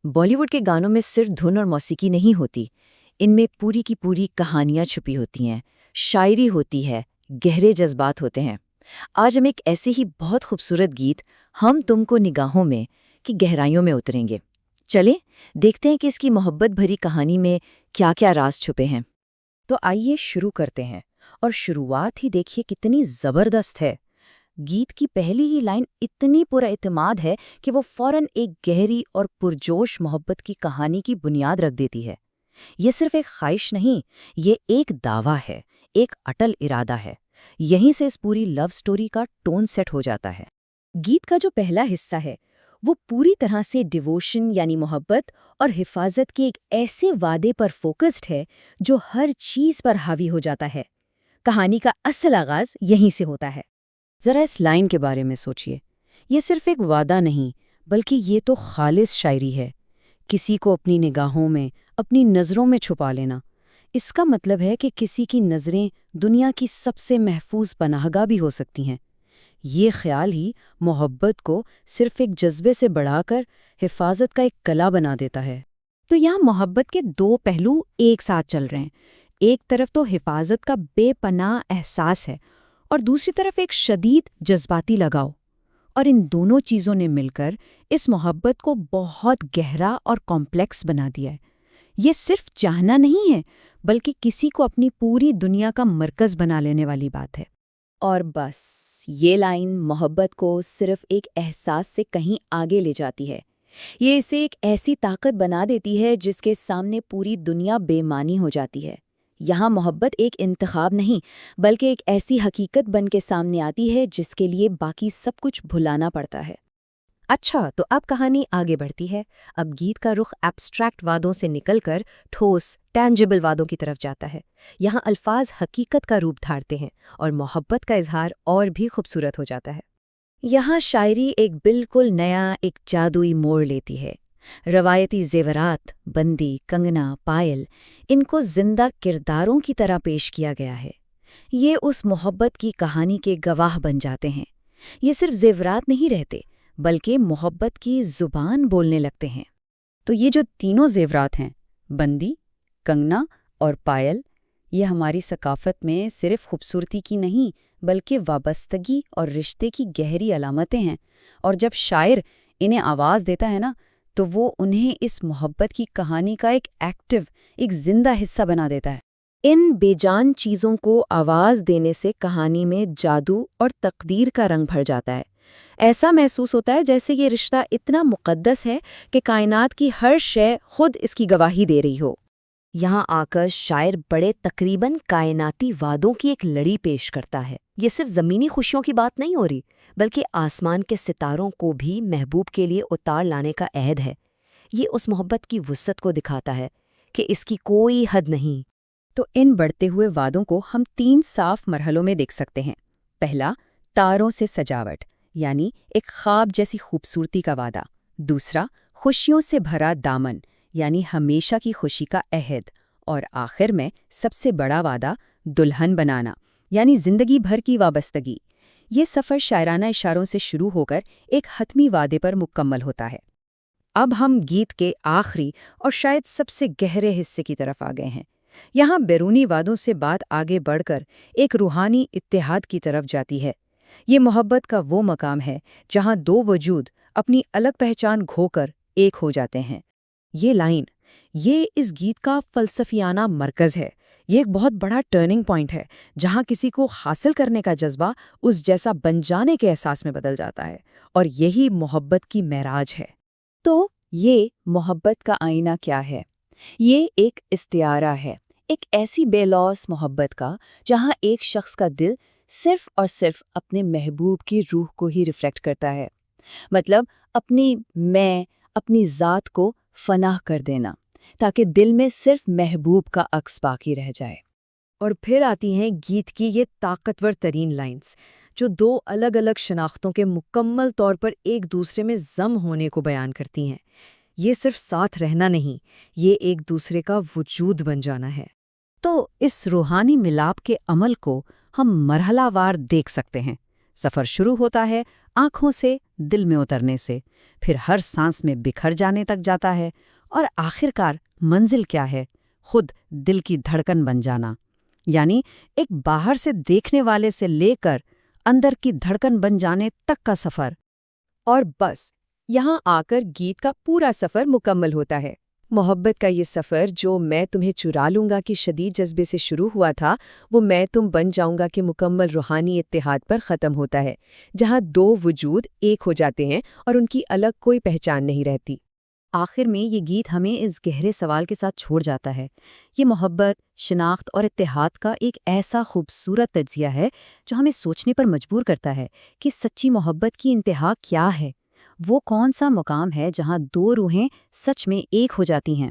बॉलीवुड के गानों में सिर्फ धुन और मौसीकी नहीं होती, इनमें पूरी की पूरी कहानियां छुपी होती हैं, शायरी होती है, गहरे जज्बात होते हैं। आज हम एक ऐसे ही बहुत खूबसूरत गीत हम तुमको निगाहों में की गहराइयों में उतरेंगे। चलें, देखते हैं कि इसकी मोहब्बत भरी कहानी में क्या क्या राज छुपे हैं। तो आइए शुरू करते हैं, और शुरुआत ही देखिए कितनी ज़बरदस्त है। गीत की पहली ही लाइन इतनी पूरा इत्मीनान है कि वो फौरन एक गहरी और पुरजोश मोहब्बत की कहानी की बुनियाद रख देती है। ये सिर्फ एक ख्वाहिश नहीं, ये एक दावा है, एक अटल इरादा है। यहीं से इस पूरी लव स्टोरी का टोन सेट हो जाता है। गीत का जो पहला हिस्सा है वो पूरी तरह से डिवोशन यानी मोहब्बत और हिफाजत के एक ऐसे वादे पर फोकस्ड है जो हर चीज पर हावी हो जाता है। कहानी का असल आगाज यहीं से होता है। जरा इस लाइन के बारे में सोचिए। ये सिर्फ एक वादा नहीं, बल्कि ये तो खालिस शायरी है। किसी को अपनी निगाहों में, अपनी नज़रों में छुपा लेना, इसका मतलब है कि किसी की नज़रें दुनिया की सबसे महफूज पनाहगाह भी हो सकती हैं। ये ख्याल ही मोहब्बत को सिर्फ एक जज्बे से बढ़ाकर हिफाजत का एक कला बना देता है। तो यहाँ मोहब्बत के दो पहलू एक साथ चल रहे हैं। एक तरफ तो हिफाजत का बेपनाह एहसास है और दूसरी तरफ एक शदीद जज्बाती लगाव। और इन दोनों चीज़ों ने मिलकर इस मोहब्बत को बहुत गहरा और कॉम्प्लेक्स बना दिया है। ये सिर्फ चाहना नहीं है, बल्कि किसी को अपनी पूरी दुनिया का मरकज़ बना लेने वाली बात है। और बस ये लाइन मोहब्बत को सिर्फ एक एहसास से कहीं आगे ले जाती है। ये इसे एक ऐसी ताकत बना देती है जिसके सामने पूरी दुनिया बेमानी हो जाती है। यहाँ मोहब्बत एक इंतखाब नहीं, बल्कि एक ऐसी हकीकत बन के सामने आती है जिसके लिए बाकी सब कुछ भुलाना पड़ता है। अच्छा, तो अब कहानी आगे बढ़ती है। अब गीत का रुख एब्स्ट्रैक्ट वादों से निकलकर ठोस, टैंजिबल वादों की तरफ जाता है। यहाँ अल्फाज हकीकत का रूप धारते हैं और मोहब्बत का इजहार और भी खूबसूरत हो जाता है। यहाँ शायरी एक बिल्कुल नया, एक जादुई मोड़ लेती है। रवायती जेवरात, बंदी, कंगना, पायल, इनको जिंदा किरदारों की तरह पेश किया गया है। ये उस मोहब्बत की कहानी के गवाह बन जाते हैं। ये सिर्फ जेवरात नहीं रहते, बल्कि मोहब्बत की जुबान बोलने लगते हैं। तो ये जो तीनों जेवरात हैं, बंदी, कंगना और पायल, ये हमारी सकाफत में सिर्फ खूबसूरती की नहीं, बल्कि वाबस्तगी और रिश्ते की गहरी अलामतें हैं। और जब शायर इन्हें आवाज़ देता है ना, तो वो उन्हें इस मोहब्बत की कहानी का एक एक्टिव, एक जिंदा हिस्सा बना देता है। इन बेजान चीज़ों को आवाज़ देने से कहानी में जादू और तकदीर का रंग भर जाता है। ऐसा महसूस होता है जैसे ये रिश्ता इतना मुक़द्दस है कि कायनात की हर शय खुद इसकी गवाही दे रही हो। यहाँ आकर शायर बड़े तकरीबन कायनाती वादों की एक लड़ी पेश करता है। ये सिर्फ ज़मीनी खुशियों की बात नहीं हो रही, बल्कि आसमान के सितारों को भी महबूब के लिए उतार लाने का अहद है। ये उस मोहब्बत की वुसअत को दिखाता है कि इसकी कोई हद नहीं। तो इन बढ़ते हुए वादों को हम 3 साफ मरहलों में देख सकते हैं। पहला, तारों से सजावट, यानी एक ख्वाब जैसी खूबसूरती का वादा। दूसरा, खुशियों से भरा दामन, यानी हमेशा की खुशी का अहद। और आखिर में सबसे बड़ा वादा, दुल्हन बनाना, यानी जिंदगी भर की वाबस्तगी। ये सफ़र शायराना इशारों से शुरू होकर एक हतमी वादे पर मुकम्मल होता है। अब हम गीत के आखिरी और शायद सबसे गहरे हिस्से की तरफ आ गए हैं। यहाँ बैरूनी वादों से बात आगे बढ़कर एक रूहानी इत्तेहाद की तरफ जाती है। ये मोहब्बत का वो मकाम है जहाँ दो वजूद अपनी अलग पहचान खोकर एक हो जाते हैं। ये लाइन, ये इस गीत का फ़लसफ़ियाना मरकज़ है। ये एक बहुत बड़ा टर्निंग पॉइंट है जहाँ किसी को हासिल करने का जज्बा उस जैसा बन जाने के एहसास में बदल जाता है। और यही मोहब्बत की महराज है। तो ये मोहब्बत का आईना क्या है? ये एक इस्तिआरा है, एक ऐसी बेलौस मोहब्बत का जहाँ एक शख्स का दिल सिर्फ और सिर्फ अपने महबूब की रूह को ही रिफ्लेक्ट करता है। मतलब अपनी ज़ात को फनाह कर देना, ताकि दिल में सिर्फ महबूब का अक्स बाकी रह जाए। और फिर आती हैं गीत की ये ताकतवर तरीन लाइंस, जो दो अलग अलग शनाख्तों के मुकम्मल तौर पर एक दूसरे में ज़म होने को बयान करती हैं। ये सिर्फ साथ रहना नहीं, ये एक दूसरे का वजूद बन जाना है। तो इस रूहानी मिलाप के अमल को हम मरहलावार देख सकते हैं। سفر شروع ہوتا ہے آنکھوں سے دل میں اترنے سے، پھر ہر سانس میں بکھر جانے تک جاتا ہے، اور آخرکار منزل کیا ہے؟ خود دل کی دھڑکن بن جانا، یعنی ایک باہر سے دیکھنے والے سے لے کر اندر کی دھڑکن بن جانے تک کا سفر۔ اور بس یہاں آ کر گیت کا پورا سفر مکمل ہوتا ہے۔ محبت کا یہ سفر جو میں تمہیں چرا لوں گا کہ شدید جذبے سے شروع ہوا تھا، وہ میں تم بن جاؤں گا کہ مکمل روحانی اتحاد پر ختم ہوتا ہے، جہاں دو وجود ایک ہو جاتے ہیں اور ان کی الگ کوئی پہچان نہیں رہتی۔ آخر میں یہ گیت ہمیں اس گہرے سوال کے ساتھ چھوڑ جاتا ہے۔ یہ محبت، شناخت اور اتحاد کا ایک ایسا خوبصورت تجزیہ ہے جو ہمیں سوچنے پر مجبور کرتا ہے کہ سچی محبت کی انتہا کیا ہے؟ وہ کون سا مقام ہے جہاں دو روحیں سچ میں ایک ہو جاتی ہیں؟